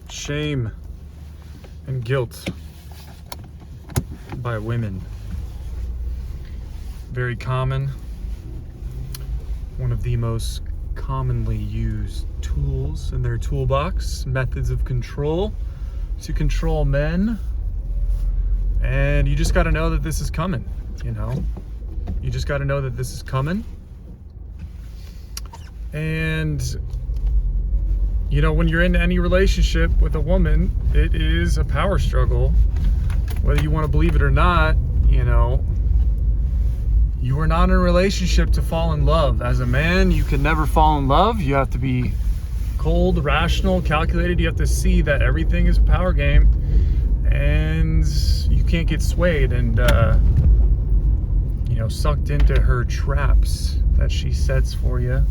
Shame and guilt by women. Very common. One of the most commonly used tools in their toolbox, methods of control to control men. And you just got to know that this is coming, you know? You just got to know that this is coming. And, you know, when you're in any relationship with a woman, it is a power struggle. Whether you want to believe it or not, you know, you are not in a relationship to fall in love. As a man, you can never fall in love. You have to be cold, rational, calculated. You have to see that everything is a power game, and you can't get swayed and, you know, sucked into her traps that she sets for you,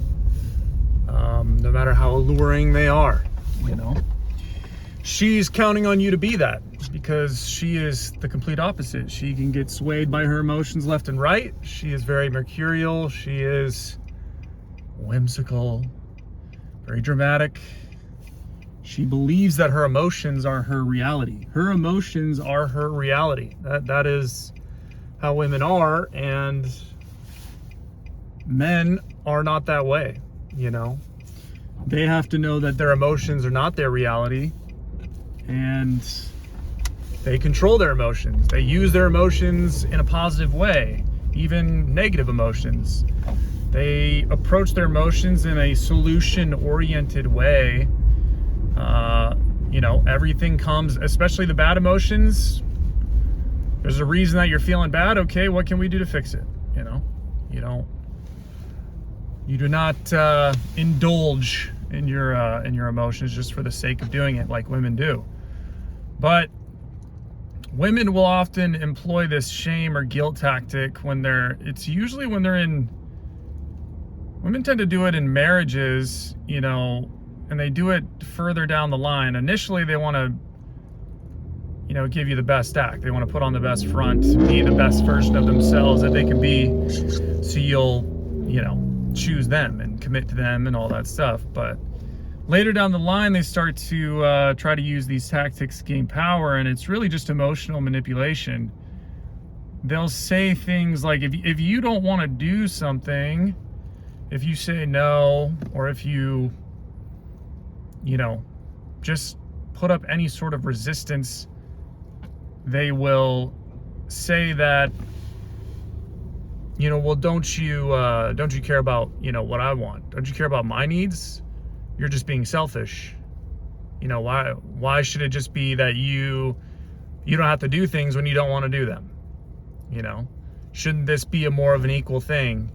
no matter how alluring they are, you know. She's counting on you to be that, because she is the complete opposite. She can get swayed by her emotions left and right. She is very mercurial. She is whimsical, very dramatic. She believes that her emotions are her reality. Her emotions are her reality. That is how women are, and men are not that way, you know. They have to know that their emotions are not their reality, and they control their emotions. They use their emotions in a positive way, even negative emotions. They approach their emotions in a solution-oriented way. You know, everything comes, especially the bad emotions. There's a reason that you're feeling bad. Okay, what can we do to fix it? You know, you do not indulge in your emotions just for the sake of doing it like women do. But women will often employ this shame or guilt tactic when it's usually when they're in, women tend to do it in marriages, you know, and they do it further down the line. Initially, they want to, you know, give you the best act. They want to put on the best front, be the best version of themselves that they can be, so you'll, you know, choose them and commit to them and all that stuff. But later down the line, they start to try to use these tactics to gain power, and it's really just emotional manipulation. They'll say things like, if you don't want to do something, if you say no, or if you know, just put up any sort of resistance, they will say that, you know, well, don't you care about, you know, what I want? Don't you care about my needs? You're just being selfish. You know, why should it just be that you don't have to do things when you don't want to do them? You know, shouldn't this be a more of an equal thing?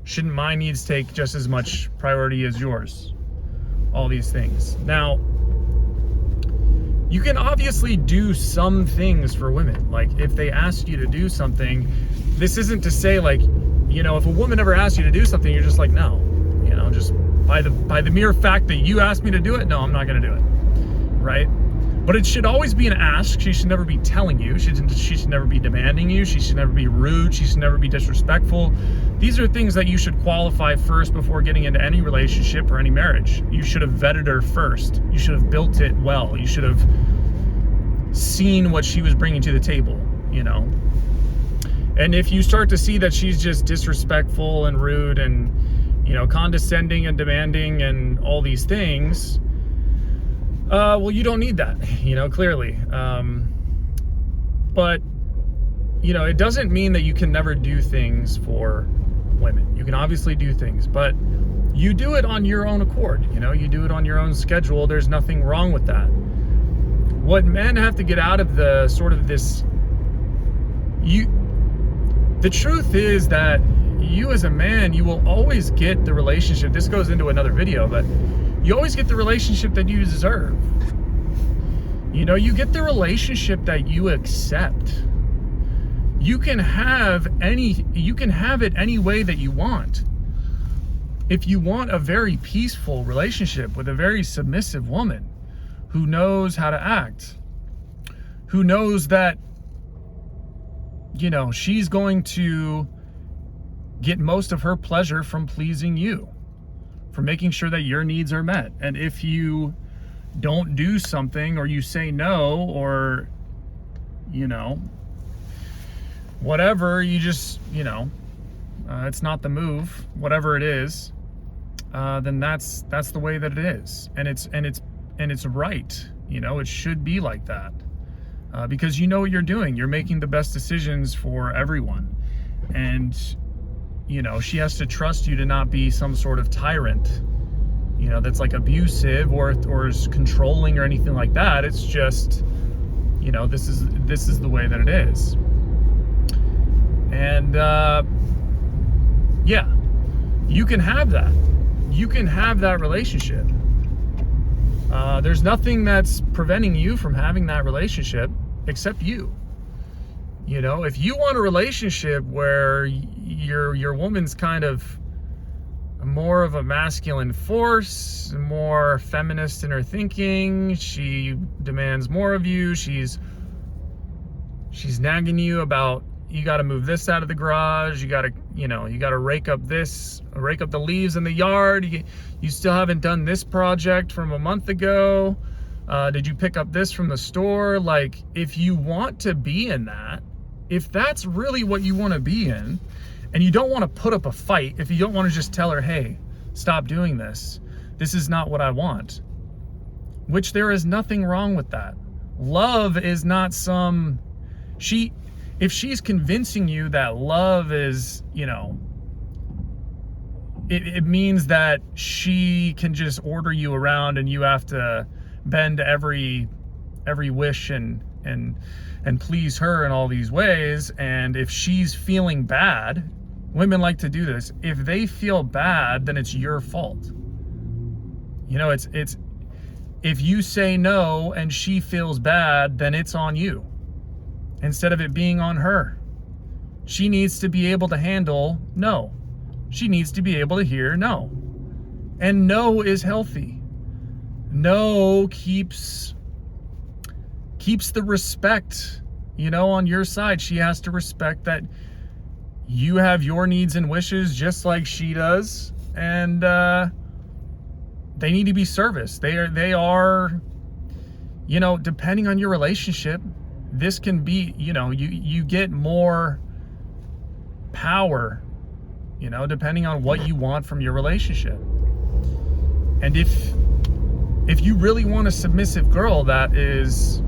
Shouldn't my needs take just as much priority as yours? All these things. Now, you can obviously do some things for women. Like, if they ask you to do something, this isn't to say, like, you know, if a woman ever asks you to do something, you're just like, no, you know, just by the mere fact that you asked me to do it, no, I'm not going to do it, right? But it should always be an ask. She should never be telling you. She should never be demanding you. She should never be rude. She should never be disrespectful. These are things that you should qualify first before getting into any relationship or any marriage. You should have vetted her first. You should have built it well. You should have seen what she was bringing to the table, you know? And if you start to see that she's just disrespectful and rude and, you know, condescending and demanding and all these things, well, you don't need that, you know, clearly. But, you know, it doesn't mean that you can never do things for women. You can obviously do things, but you do it on your own accord, you know, you do it on your own schedule. There's nothing wrong with that. What men have to get out of the sort of this, the truth is that you as a man, you will always get the relationship. This goes into another video, but you always get the relationship that you deserve. You know, you get the relationship that you accept. You can have it any way that you want. If you want a very peaceful relationship with a very submissive woman who knows how to act, who knows that, you know, she's going to get most of her pleasure from pleasing you, from making sure that your needs are met. And if you don't do something, or you say no, or, whatever, you just, it's not the move, whatever it is, then that's the way that it is. And it's right. It should be like that. Because you know what you're doing. You're making the best decisions for everyone. And, she has to trust you to not be some sort of tyrant, that's like abusive or is controlling or anything like that. It's just, this is the way that it is. And, yeah, you can have that. You can have that relationship. There's nothing that's preventing you from having that relationship except you. If you want a relationship where your woman's kind of more of a masculine force, more feminist in her thinking, she demands more of you, she's nagging you about, you got to move this out of the garage, you got to rake up the leaves in the yard, you still haven't done this project from a month ago, did you pick up this from the store? Like, if you want to be in that, if that's really what you want to be in, and you don't want to put up a fight, if you don't want to just tell her, hey, stop doing this, this is not what I want, which there is nothing wrong with that. Love is not if she's convincing you that love is, it means that she can just order you around and you have to bend every wish and please her in all these ways. And if she's feeling bad, women like to do this. If they feel bad, then it's your fault. It's if you say no and she feels bad, then it's on you instead of it being on her. She needs to be able to handle no. She needs to be able to hear no. And no is healthy. No keeps the respect, on your side. She has to respect that you have your needs and wishes just like she does, and they need to be serviced. They are, depending on your relationship, this can be, you get more power, depending on what you want from your relationship. And if you really want a submissive girl that is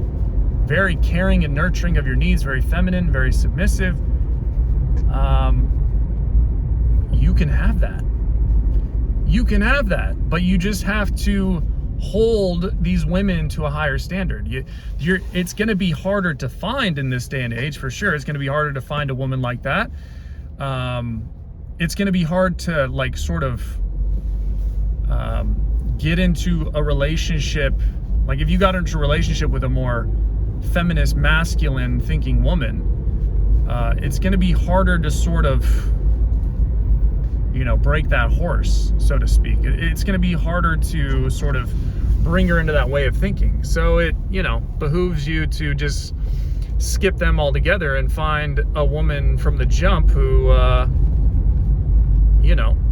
very caring and nurturing of your needs, very feminine, very submissive, you can have that. You can have that, but you just have to hold these women to a higher standard. It's going to be harder to find in this day and age, for sure. It's going to be harder to find a woman like that. It's going to be hard to get into a relationship. Like, if you got into a relationship with a more feminist, masculine thinking woman, it's going to be harder to break that horse, so to speak. It's going to be harder to bring her into that way of thinking. So it, behooves you to just skip them altogether and find a woman from the jump who,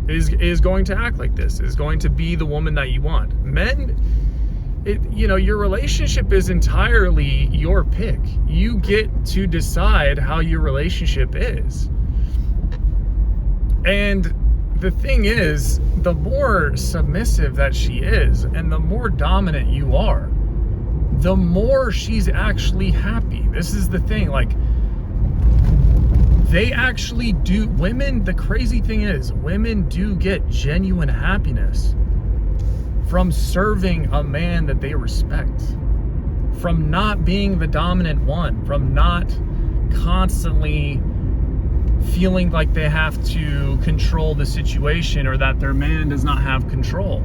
is going to act like this, is going to be the woman that you want. Men, your relationship is entirely your pick. You get to decide how your relationship is. And the thing is, the more submissive that she is and the more dominant you are, the more she's actually happy. This is the thing, they actually do, the crazy thing is, women do get genuine happiness from serving a man that they respect, from not being the dominant one, from not constantly feeling like they have to control the situation or that their man does not have control.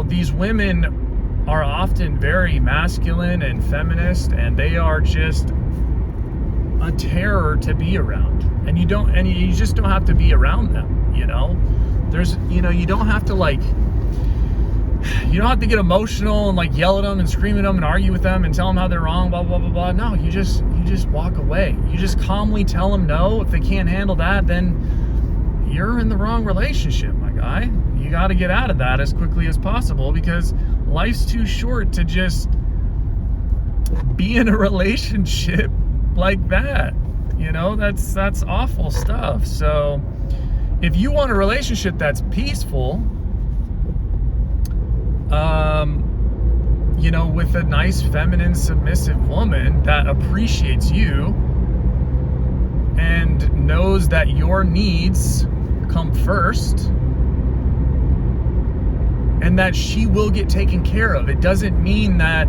These women are often very masculine and feminist, and they are just a terror to be around. And you just don't have to be around them. There's, you don't have to you don't have to get emotional and yell at them and scream at them and argue with them and tell them how they're wrong, blah, blah, blah, blah. No, you just walk away. You just calmly tell them no. If they can't handle that, then you're in the wrong relationship, my guy. you got to get out of that as quickly as possible, because life's too short to just be in a relationship like that. You know, that's awful stuff. So if you want a relationship that's peaceful, you know, with a nice, feminine, submissive woman that appreciates you and knows that your needs come first and that she will get taken care of. It doesn't mean that,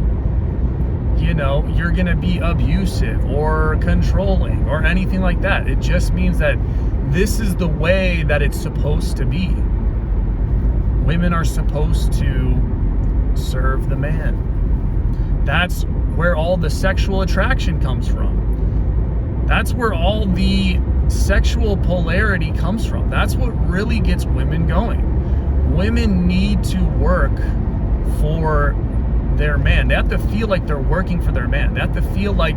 you know, you're going to be abusive or controlling or anything like that. It just means that this is the way that it's supposed to be. Women are supposed to serve the man. That's where all the sexual attraction comes from. That's where all the sexual polarity comes from. That's what really gets women going. Women need to work for their man. They have to feel like they're working for their man. They have to feel like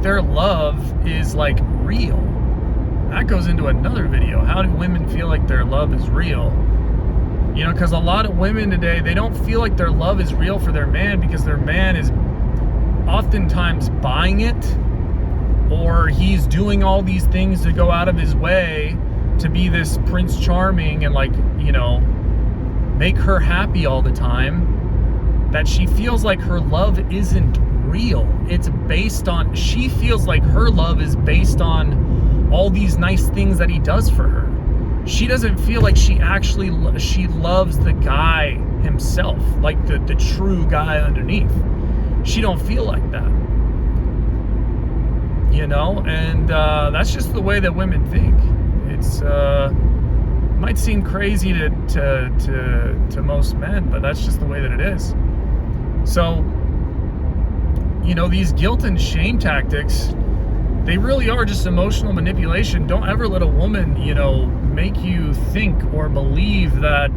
their love is like real. That goes into another video. How do women feel like their love is real? You know, because a lot of women today, they don't feel like their love is real for their man because their man is oftentimes buying it, or he's doing all these things to go out of his way to be this Prince Charming and, like, you know, make her happy all the time, that she feels like her love isn't real. It's based on, she feels like her love is based on all these nice things that he does for her. She doesn't feel like she loves the guy himself, like the true guy underneath. She don't feel like that, you know, and that's just the way that women think. It's might seem crazy to most men, but that's just the way that it is. So, you know, these guilt and shame tactics, they really are just emotional manipulation. Don't ever let a woman, you know, make you think or believe that,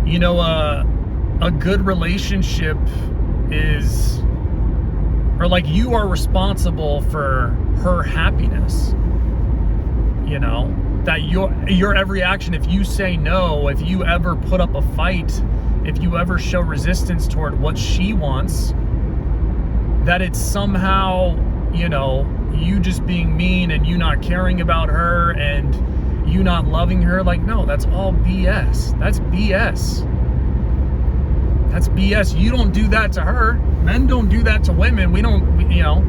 you know, a good relationship is, or like you are responsible for her happiness. You know, that your every action, if you say no, if you ever put up a fight, if you ever show resistance toward what she wants, that it's somehow, you know, you just being mean and you not caring about her and you not loving her. Like, no, that's all BS. That's BS. That's BS. You don't do that to her. Men don't do that to women. We don't, you know,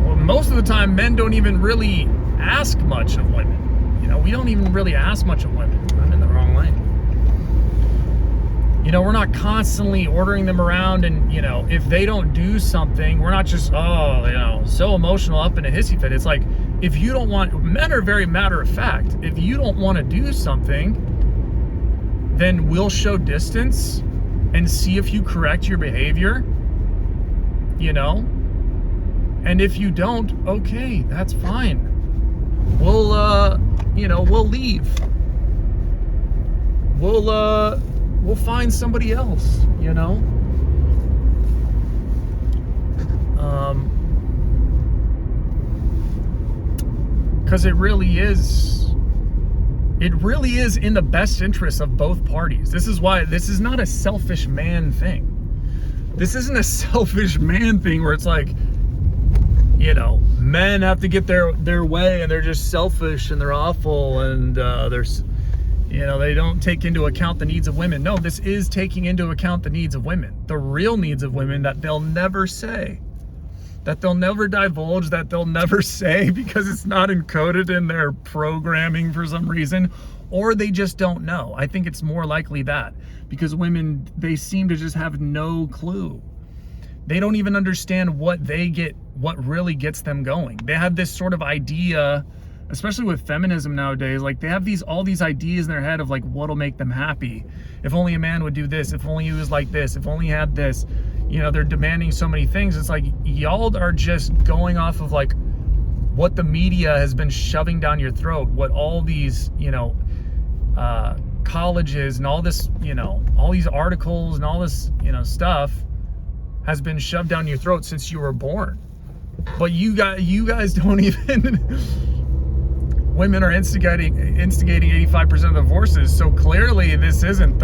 well, most of the time men don't even really ask much of women. You know, we don't even really ask much of women. I'm in the wrong lane. You know, we're not constantly ordering them around, and, you know, if they don't do something, we're not just, oh, you know, so emotional up in a hissy fit. It's like, if you don't want, men are very matter of fact. If you don't want to do something, then we'll show distance and see if you correct your behavior, you know? And if you don't, okay, that's fine. We'll, you know, we'll leave. We'll find somebody else, you know? Because it really is in the best interest of both parties. This is why this is not a selfish man thing. This isn't a selfish man thing where it's like, you know, men have to get their way and they're just selfish and they're awful and there's, you know, they don't take into account the needs of women. No, this is taking into account the needs of women, the real needs of women that they'll never say, that they'll never divulge, that they'll never say because it's not encoded in their programming for some reason, or they just don't know. I think it's more likely that, because women, they seem to just have no clue. They don't even understand what really gets them going. They have this sort of idea, especially with feminism nowadays, like they have all these ideas in their head of like what'll make them happy. If only a man would do this, if only he was like this, if only he had this. You know, they're demanding so many things. It's like, y'all are just going off of like what the media has been shoving down your throat, what all these, you know, colleges and all this, you know, all these articles and all this, you know, stuff has been shoved down your throat since you were born. But you guys don't even. Women are instigating 85% of the divorces. So clearly this isn't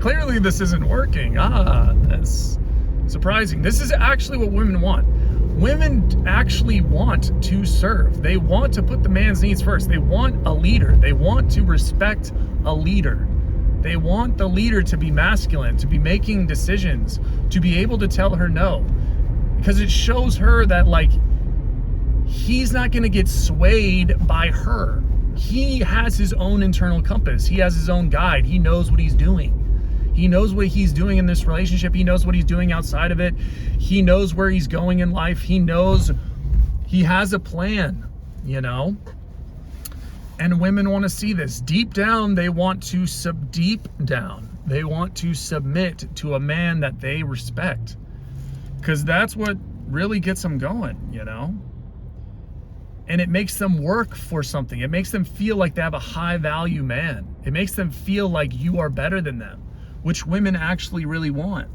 clearly this isn't working. That's surprising. This is actually what women want. Women actually want to serve. They want to put the man's needs first. They want a leader. They want to respect a leader. They want the leader to be masculine, to be making decisions, to be able to tell her no. Because it shows her that, like, he's not going to get swayed by her. He has his own internal compass. He has his own guide. He knows what he's doing. He knows what he's doing in this relationship. He knows what he's doing outside of it. He knows where he's going in life. He knows he has a plan, you know? And women want to see this. Deep down, they want to they want to submit to a man that they respect. Because that's what really gets them going, you know? And it makes them work for something. It makes them feel like they have a high value man. It makes them feel like you are better than them, which women actually really want.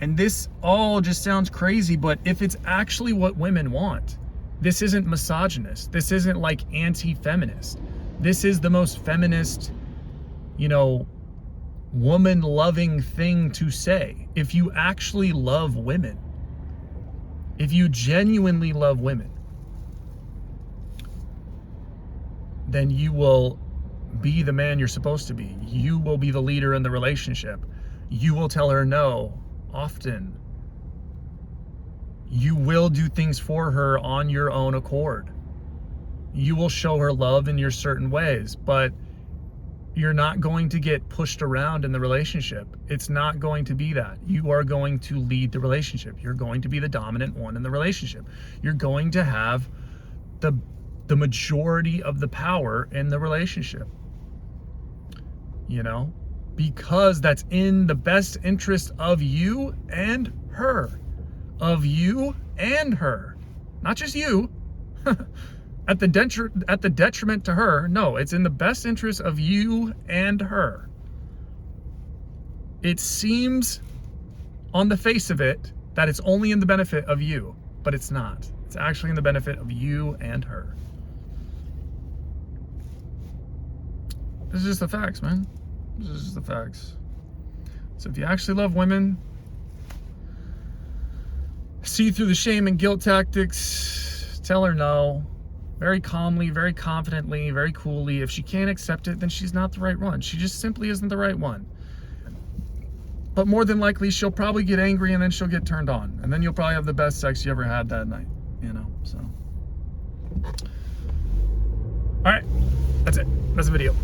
And this all just sounds crazy, but if it's actually what women want, this isn't misogynist. This isn't like anti-feminist. This is the most feminist, you know, woman-loving thing to say. If you actually love women, if you genuinely love women, then you will be the man you're supposed to be. You will be the leader in the relationship. You will tell her no often. You will do things for her on your own accord. You will show her love in your certain ways, but you're not going to get pushed around in the relationship. It's not going to be that. You are going to lead the relationship. You're going to be the dominant one in the relationship. You're going to have the majority of the power in the relationship, you know, because that's in the best interest of you and her, not just you, at the detriment to her. No, it's in the best interest of you and her. It seems on the face of it that it's only in the benefit of you, but it's not. It's actually in the benefit of you and her. This is just the facts, man. This is just the facts. So if you actually love women, see through the shame and guilt tactics, tell her no, very calmly, very confidently, very coolly. If she can't accept it, then she's not the right one. She just simply isn't the right one. But more than likely, she'll probably get angry and then she'll get turned on. And then you'll probably have the best sex you ever had that night, you know, so. All right, that's it. That's the video.